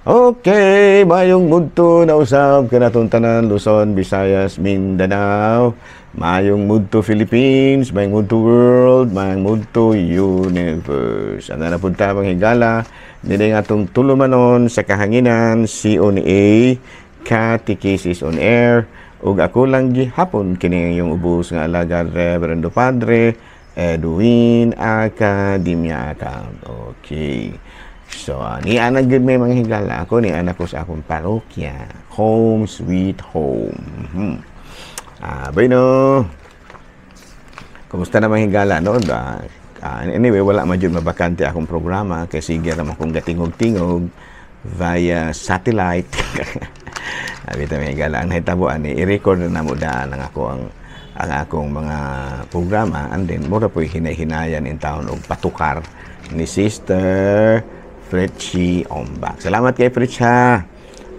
Okay, mayong mudto na usab kanatong tanan Luzon, Visayas, Mindanao. Mayong mudto Philippines, mayong mudto world, mayong mudto universe. Ana na pud ta higala dinhi atong tulumanon sa kahanginan CONA Catechesis on Air ug ako lang gihapon kini yung ubos nga alagad Reverendo Padre Edwin Academia account. Okay. So, ni anak gud may mga higala ako, ni anak ko sa akong parokya. Home sweet home. Bueno. Kumusta naman higala no? Anyway, wala man jud mabakante akong programa kay sige naman kong gatingog-tingog via satellite. Abi ta may higala ang nahitabuan ni i-record na mo daan ang akong mga programa and then mura po hinay-hinayan in town og patukar ni Sister Fritchie Ombak. Salamat kay Fritch ha.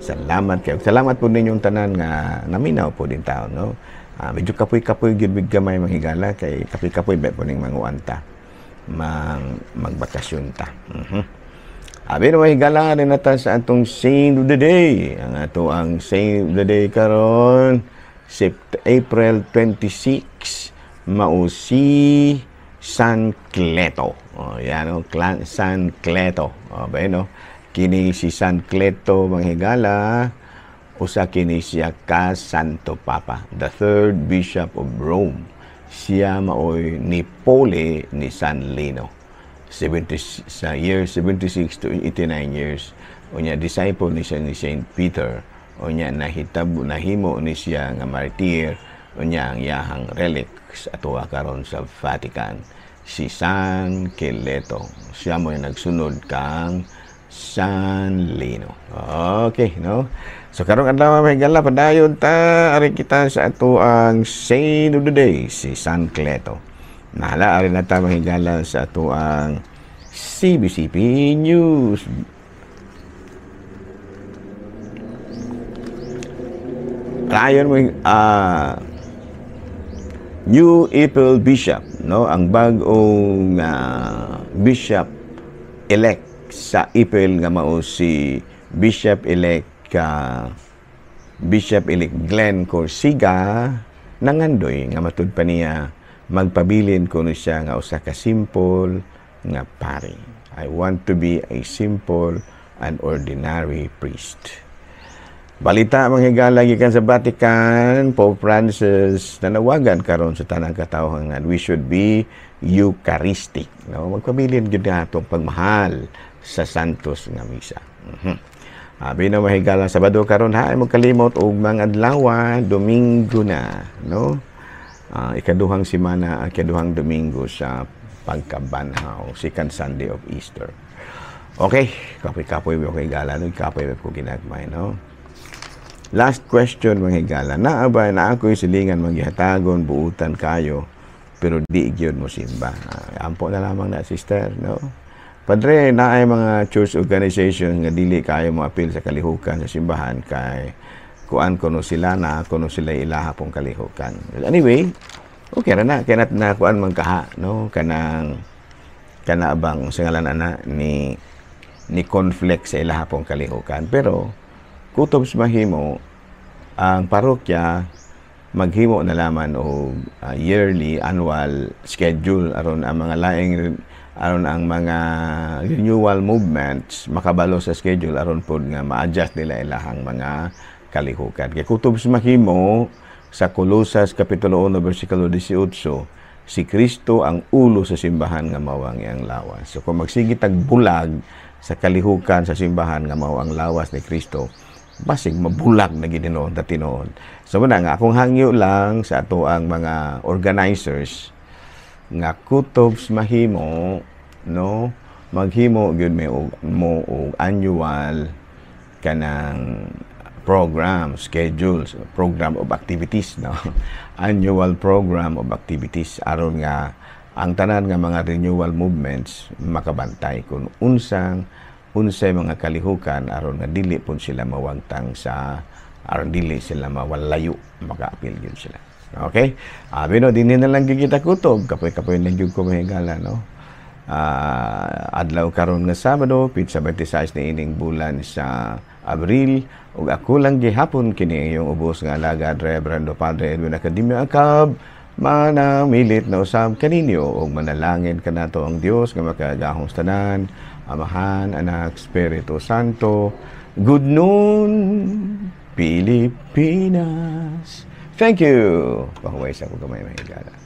Salamat po ninyong tanan nga naminaw po din taon, no? Medyo kapoy-kapoy gyud big gamay manghigala kay kapoy-kapoy ba po ning manguanta. Magbakasyon ta. Abi na mahigala rin nata sa atong Saint of the Day. Ang Saint of the Day karon April 26 mao si San Cleto. Yan San Cleto. Ba no? Kini si San Cleto manghigala usa kini siya ka Santo Papa, the third Bishop of Rome. Siya maoy ni Pole ni San Lino. Sa year 76 to 89 years. Unya disciple ni siya ni Saint Peter. Unya nahimo ni siya nga martir. Unya ang iyahang relics ato karon sa Vatican. Si San Cleto. Siya mo yung nagsunod kang San Lino. Okay, no? So, karong adlaw mahigala, padayon ta, ari kita sa ato ang Saint of the Day, si San Cleto. Nahala, ari na ta mahigala sa ato ang CBCP News. Rayon mo new April Bishop, no? Ang bagong Bishop-elect sa April nga mao si Bishop-elect Glenn Corsiga nangandoy nga matud pa niya magpabilin kuno siya nga usa ka simple nga pari. I want to be a simple and ordinary priest. Balita manghigala gikan sa Vatican, Pope Francis nanawagan karon sa tanang katawhan nga we should be Eucharistic. No? Magpabilin gyud atong pagmahal sa santos nga misa. Abi na mahigala Sabado karon ha, mo kalimot og mga adlaw, Domingo na, no? Ikaduhang semana, ikaduhang Domingo sa pagkabanhaw, second Sunday of Easter. Okay, kapoy-kapoy okay gala no, kapoy ko ginagmay, no? Last question mga higala. Naabay na ako'y silingan maghihatagon, buutan kayo, pero di gyud mo simba. Ampo na lamang na, sister, no? Padre, naay mga church organization nga dili kayo mo apil sa kalihukan sa simbahan kay kuan kuno sila ilaha pong kalihukan. Anyway, okay ra na kay na kuan man kaha, no? Kana abang sa ngalan ana ni conflict sa ilaha pong kalihukan. Pero kutob sa mahimo ang parokya maghimo na laman o yearly annual schedule aron ang mga ang mga renewal movements makabalo sa schedule aron pod nga ma-adjust nila ilahang mga kalihukan. Kay kutob sa mahimo sa Colosas kapitulo 1 bersikulo 18, si Kristo ang ulo sa simbahan nga mao ang iyang lawas. So kung magsige tag bulag sa kalihukan sa simbahan nga mao ang lawas ni Kristo, basig mabulag na gidinoon ta tinuod. So muna nga akong hangyo lang sa ato ang mga organizers nga kutob mahimo, no, maghimo gyud mo og annual kanang program schedules, program of activities, no. Annual program of activities aron nga ang tanan nga mga renewal movements makabantay kung unsay mga kalihukan aron nga dili pun sila mawagtang sa aron dili sila mawalayo makaapil gyud sila. Okay? Bino dinhi na lang gyud kita kutob kapoy lang gyud ko mahigala, no. adlaw karon nga Sabado, pizza 26 na ining bulan sa Abril, ug ako lang gihapon kini yung ubos nga alagad Reverendo Padre Edwin Academia Acab, manamilit na usab kaninyo ug manalangin kanato ang Dios nga makagahom sa tanan, Amahan, Anak, Espiritu Santo. Good noon, Pilipinas. Thank you. Pahuway sa ko gamay mahigala.